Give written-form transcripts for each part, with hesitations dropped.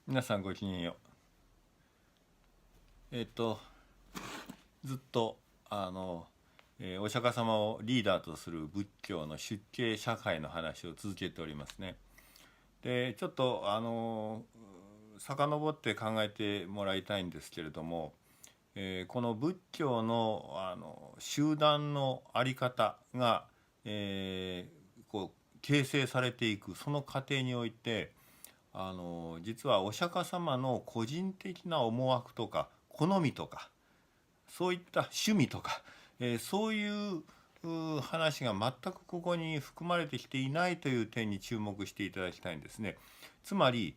皆さんごきげんよう。ずっとお釈迦様をリーダーとする仏教の出家社会の話を続けておりますね。でちょっと遡って考えてもらいたいんですけれども、この仏教の集団の在り方が、形成されていくその過程において、実はお釈迦様の個人的な思惑とか好みとかそういった趣味とか、そういう話が全くここに含まれてきていないという点に注目していただきたいんですね。つまり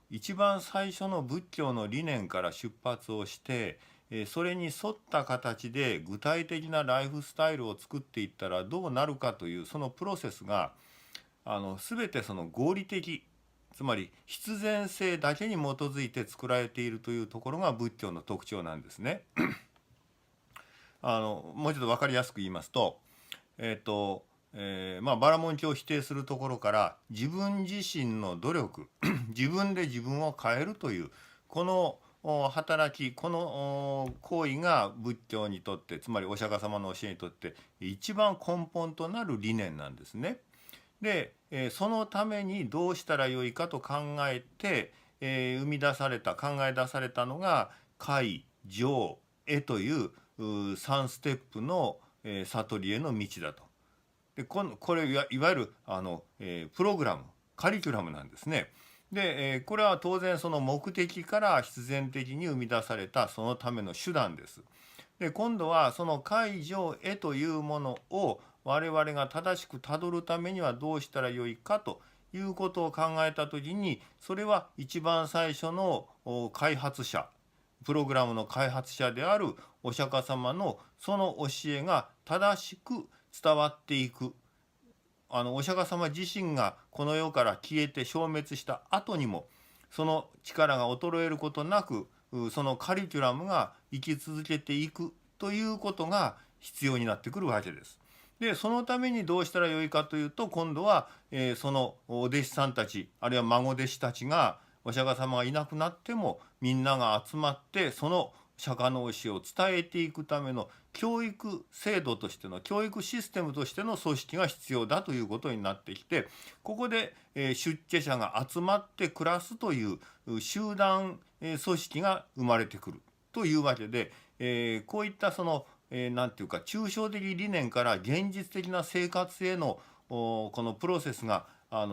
一番最初の仏教の理念から出発をして、それに沿った形で具体的なライフスタイルを作っていったらどうなるかというそのプロセスが全てその合理的、つまり必然性だけに基づいて作られているというところが仏教の特徴なんですね。もうちょっと分かりやすく言いますと、バラモン教を否定するところから自分自身の努力自分で自分を変えるというこの働き、この行為が仏教にとって、つまりお釈迦様の教えにとって一番根本となる理念なんですね。で、そのためにどうしたらよいかと考えて、生み出された、考え出されたのが解上へという3ステップの、悟りへの道だと。でこれいわゆるプログラム、カリキュラムなんですね。で、これは当然その目的から必然的に生み出されたそのための手段です。で今度はその解除へというものを我々が正しくたどるためにはどうしたらよいかということを考えた時に、それは一番最初の開発者、プログラムの開発者であるお釈迦様のその教えが正しく伝わっていく、お釈迦様自身がこの世から消えて消滅した後にもその力が衰えることなくそのカリキュラムが生き続けていくということが必要になってくるわけです。でそのためにどうしたらよいかというと、今度は、そのお弟子さんたち、あるいは孫弟子たちが、お釈迦様がいなくなってもみんなが集まってその釈迦の教えを伝えていくための教育制度としての、教育システムとしての組織が必要だということになってきて、ここで出家者が集まって暮らすという集団組織が生まれてくるというわけで、こういったそのなんていうか抽象的理念から現実的な生活へのこのプロセスが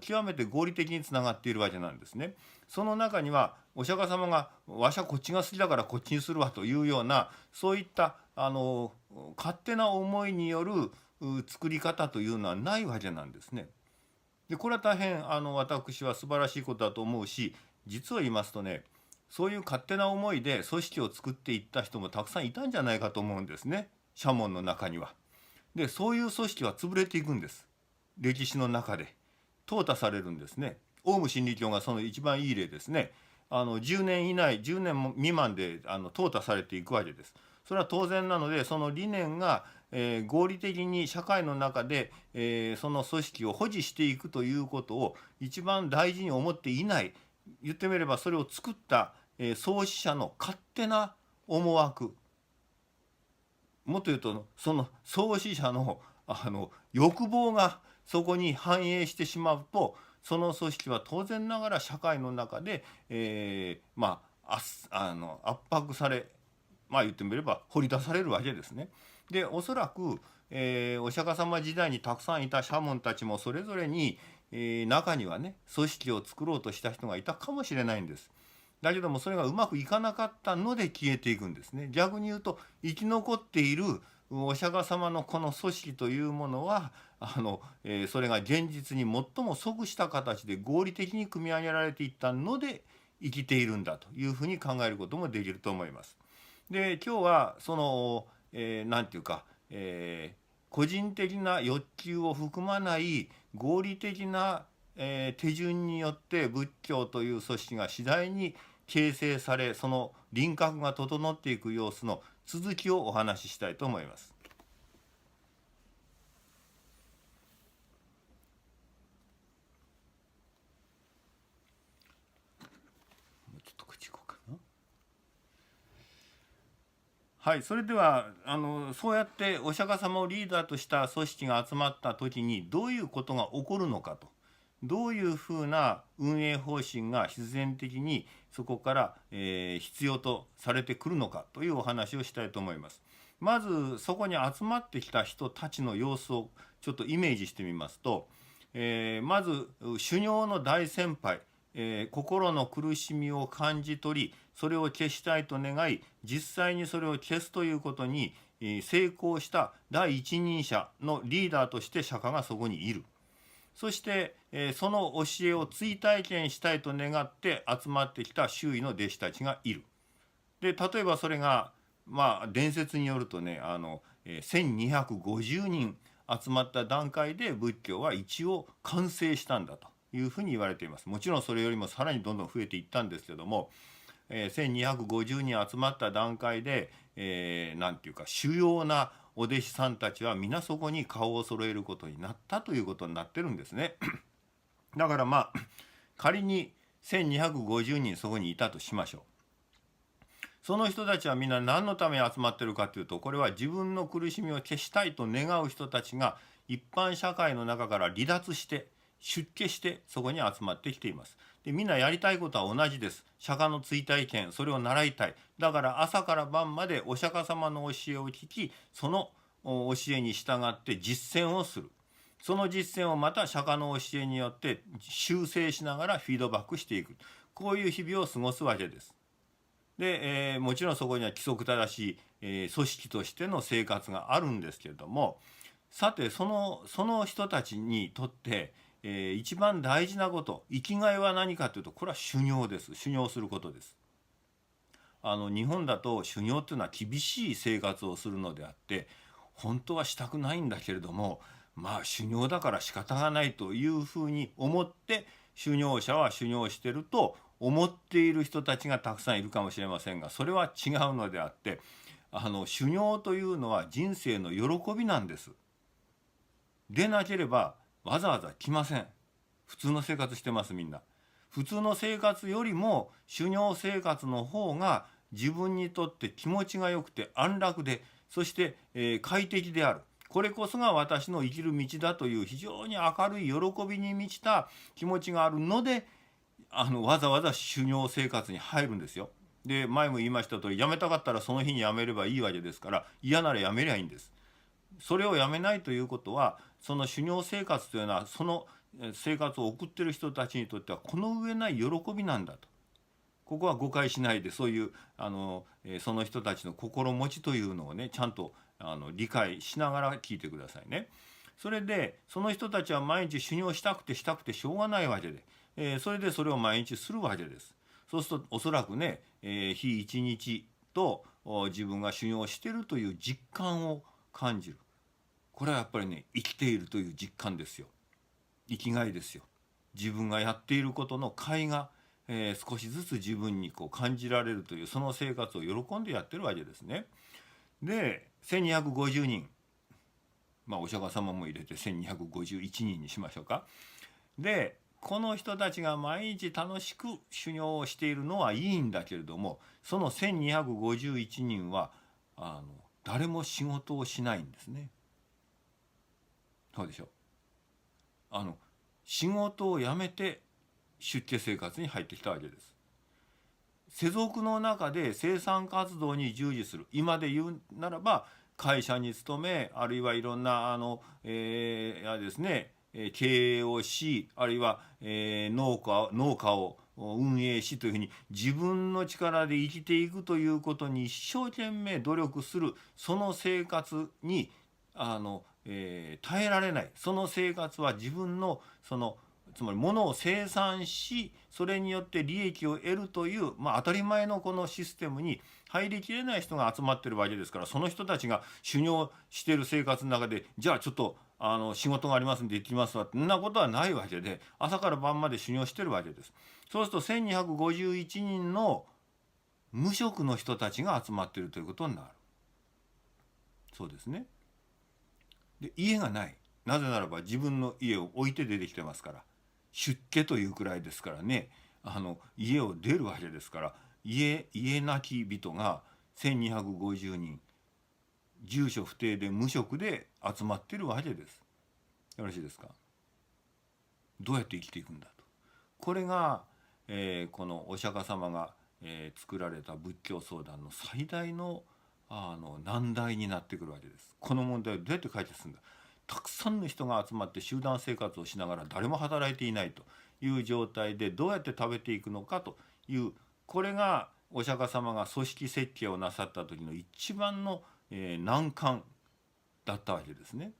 極めて合理的につながっているわけなんですね。その中にはお釈迦様がわしはこっちが好きだからこっちにするわというような、そういった勝手な思いによる作り方というのはないわけなんですね。でこれは大変私は素晴らしいことだと思うし、実を言いますとね、そういう勝手な思いで組織を作っていった人もたくさんいたんじゃないかと思うんですね、社門の中には。でそういう組織は潰れていくんです。歴史の中で淘汰されるんですね。オウム真理教がその一番いい例ですね。10年以内、10年未満で淘汰されていくわけです。それは当然なので、その理念が、合理的に社会の中で、その組織を保持していくということを一番大事に思っていない、言ってみればそれを作った、創始者の勝手な思惑、もっと言うとその創始者の欲望がそこに反映してしまうと、その組織は当然ながら社会の中で、圧迫され、言ってみれば掘り出されるわけですね。でおそらく、お釈迦様時代にたくさんいた社門たちもそれぞれに、中にはね組織を作ろうとした人がいたかもしれないんです。だけどもそれがうまくいかなかったので消えていくんですね。逆に言うと生き残っているお釈迦様のこの組織というものはそれが現実に最も即した形で合理的に組み上げられていったので生きているんだというふうに考えることもできると思います。で今日はその、なんていうか、個人的な欲求を含まない合理的な、手順によって仏教という組織が次第に形成され、その輪郭が整っていく様子の続きをお話ししたいと思います。はい、それではそうやってお釈迦様をリーダーとした組織が集まった時にどういうことが起こるのかと、どういうふうな運営方針が必然的にそこから、必要とされてくるのかというお話をしたいと思います。まずそこに集まってきた人たちの様子をちょっとイメージしてみますと、まず修行の大先輩、心の苦しみを感じ取りそれを消したいと願い実際にそれを消すということに成功した第一人者のリーダーとして釈迦がそこにいる。そして、その教えを追体験したいと願って集まってきた周囲の弟子たちがいる。で例えばそれが伝説によるとね1250人集まった段階で仏教は一応完成したんだというふうに言われています。もちろんそれよりもさらにどんどん増えていったんですけども、1250人集まった段階で、なんていうか主要なお弟子さんたちは皆そこに顔を揃えることになったということになってるんですね。だから仮に1250人そこにいたとしましょう。その人たちはみんな何のために集まってるかというと、これは自分の苦しみを消したいと願う人たちが一般社会の中から離脱して出家してそこに集まってきています。でみんなやりたいことは同じです。釈迦の追体験、それを習いたい。だから朝から晩までお釈迦様の教えを聞き、その教えに従って実践をする。その実践をまた釈迦の教えによって修正しながらフィードバックしていく。こういう日々を過ごすわけです。で、もちろんそこには規則正しい、組織としての生活があるんですけれども、さてその人たちにとって、一番大事なこと、生きがいは何かというと、これは修行です。修行することです。日本だと修行っていうのは厳しい生活をするのであって本当はしたくないんだけれども、修行だから仕方がないというふうに思って修行者は修行してると思っている人たちがたくさんいるかもしれませんが、それは違うのであって、修行というのは人生の喜びなんです。でなければわざわざ来ません。普通の生活してますみんな。普通の生活よりも修行生活の方が自分にとって気持ちが良くて安楽で、そして、快適である。これこそが私の生きる道だという非常に明るい喜びに満ちた気持ちがあるので、わざわざ修行生活に入るんですよ。で前も言いました通り、辞めたかったらその日に辞めればいいわけですから、嫌なら辞めりゃいいんです。それをやめないということは、その修行生活というのはその生活を送っている人たちにとってはこの上ない喜びなんだと。ここは誤解しないで、そういうその人たちの心持ちというのをねちゃんと理解しながら聞いてくださいね。それでその人たちは毎日修行したくてしょうがないわけで、それでそれを毎日するわけです。そうするとおそらくね、日一日と自分が修行しているという実感を感じる。これはやっぱりね生きているという実感ですよ。生きがいですよ。自分がやっていることの甲斐が、少しずつ自分にこう感じられるという、その生活を喜んでやってるわけですね。で1250人、お釈迦様も入れて1251人にしましょうか。でこの人たちが毎日楽しく修行をしているのはいいんだけれども、その1251人は誰も仕事をしないんですね。そうでしょ。仕事を辞めて出家生活に入ってきたわけです。世俗の中で生産活動に従事する、今で言うならば会社に勤め、あるいはいろんなですね、経営をし、あるいは、農家を運営しというふうに自分の力で生きていくということに一生懸命努力する、その生活に耐えられない。その生活は自分のつまり物を生産しそれによって利益を得るという、当たり前のこのシステムに入りきれない人が集まってるわけですから、その人たちが修行している生活の中でじゃあちょっと仕事がありますんで行きますわって、そんなことはないわけで、朝から晩まで修行してるわけです。そうすると1251人の無職の人たちが集まっているということになる。そうですね。で家がない。なぜならば自分の家を置いて出てきてますから。出家というくらいですからね、家を出るわけですから、家なき人が1250人住所不定で無職で集まってるわけです。よろしいですか。どうやって生きていくんだと。これが、このお釈迦様が、作られた仏教相談の最大の難題になってくるわけです。この問題をどうやって解決するんだ。たくさんの人が集まって集団生活をしながら誰も働いていないという状態でどうやって食べていくのかという、これがお釈迦様が組織設計をなさった時の一番の、難関だったわけですね。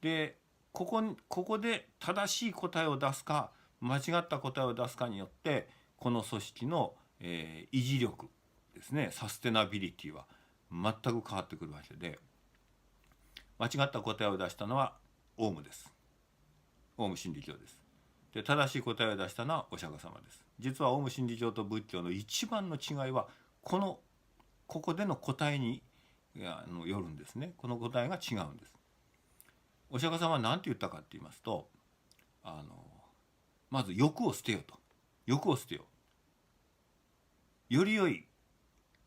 でここで正しい答えを出すか間違った答えを出すかによってこの組織の、維持力ですね、サステナビリティは全く変わってくるわけで、間違った答えを出したのはオウムです。オウム真理教です。で正しい答えを出したのはお釈迦様です。実はオウム真理教と仏教の一番の違いはここでの答えによるんですね。この答えが違うんです。お釈迦様は何て言ったかって言いますと、まず欲を捨てよと。欲を捨てよ。より良い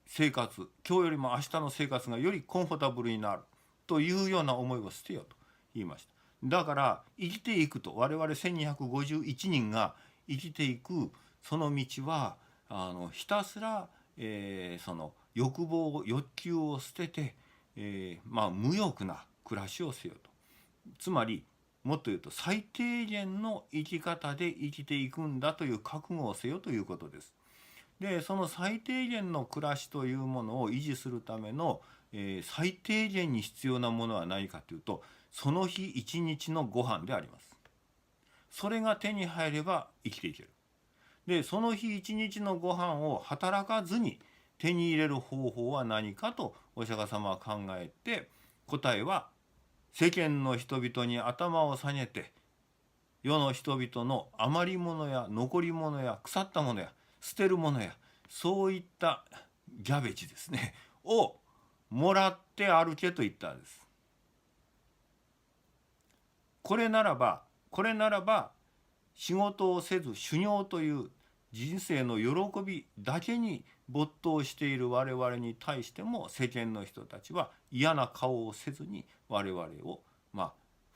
生活、今日よりも明日の生活がよりコンフォタブルになるというような思いを捨てよと言いました。だから生きていくと、我々1251人が生きていくその道はひたすら、その欲望欲求を捨てて、無欲な暮らしをせよと。つまりもっと言うと最低限の生き方で生きていくんだという覚悟をせよということです。でその最低限の暮らしというものを維持するための、最低限に必要なものは何かというと、その日一日のご飯であります。それが手に入れば生きていける。でその日一日のご飯を働かずに手に入れる方法は何かとお釈迦様は考えて、答えは世間の人々に頭を下げて世の人々の余り物や残り物や腐ったものや捨てるものやそういったギャベジですねをもらって歩けと言ったんです。これならば仕事をせず修行という人生の喜びだけに没頭している我々に対しても世間の人たちは嫌な顔をせずに我々を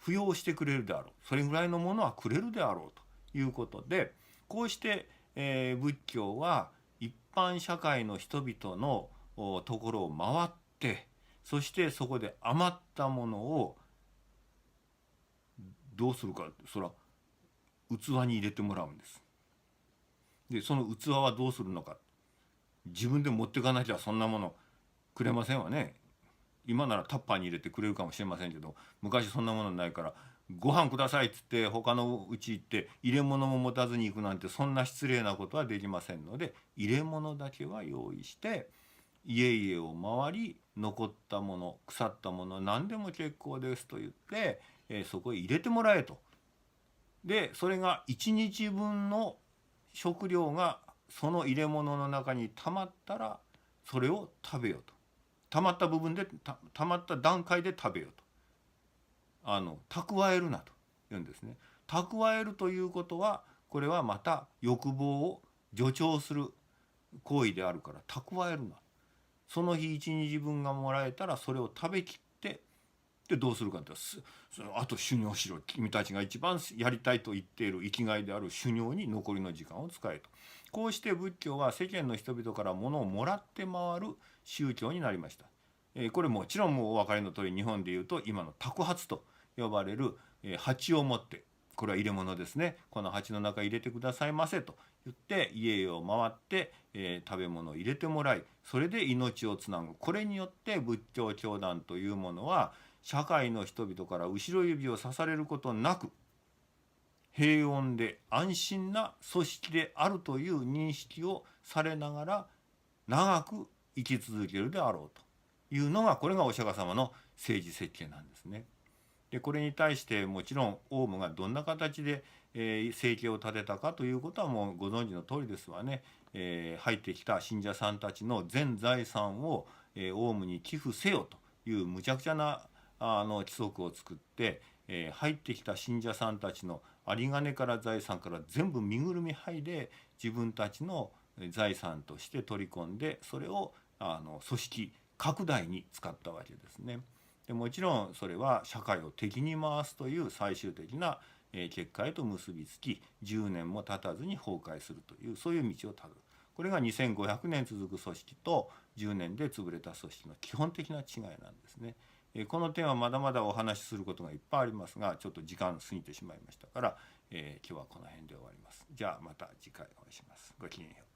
扶養してくれるであろう、それぐらいのものはくれるであろうということで、こうして、仏教は一般社会の人々のところを回って、そしてそこで余ったものをどうするか、それは器に入れてもらうんです。でその器はどうするのか、自分で持っていかなきゃそんなものくれませんわね。今ならタッパーに入れてくれるかもしれませんけど、昔そんなものないから、ご飯くださいっつって他のうち行って入れ物も持たずに行くなんて、そんな失礼なことはできませんので、入れ物だけは用意して家々を回り、残ったもの腐ったもの何でも結構ですと言って、そこへ入れてもらえと。でそれが1日分の食料がその入れ物の中に溜まったらそれを食べようと。溜まった部分で溜まった段階で食べようと。蓄えるなと言うんですね。蓄えるということは、これはまた欲望を助長する行為であるから蓄えるな。その日一日分がもらえたらそれを食べきって、でどうするかってあと修行しろ、君たちが一番やりたいと言っている生きがいである修行に残りの時間を使えと。こうして仏教は世間の人々から物をもらって回る宗教になりました。これもちろんもうお分かりの通り、日本でいうと今の托鉢と呼ばれる鉢を持って、これは入れ物ですね、この鉢の中入れてくださいませと言って家々を回って、食べ物を入れてもらい、それで命をつなぐ。これによって仏教教団というものは社会の人々から後ろ指をさされることなく平穏で安心な組織であるという認識をされながら長く生き続けるであろうというのが、これがお釈迦様の政治設計なんですね。でこれに対してもちろんオウムがどんな形で、生計を立てたかということはもうご存知の通りですわね。入ってきた信者さんたちの全財産を、オウムに寄付せよというむちゃくちゃな規則を作って、入ってきた信者さんたちの有り金から財産から全部身ぐるみ剥いで自分たちの財産として取り込んで、それを組織拡大に使ったわけですね。でもちろんそれは社会を敵に回すという最終的な結果へと結びつき、10年も経たずに崩壊するという、そういう道をたどる。これが2500年続く組織と10年で潰れた組織の基本的な違いなんですね。この点はまだまだお話しすることがいっぱいありますが、ちょっと時間過ぎてしまいましたから、今日はこの辺で終わります。じゃあまた次回お会いします。ごきげんよう。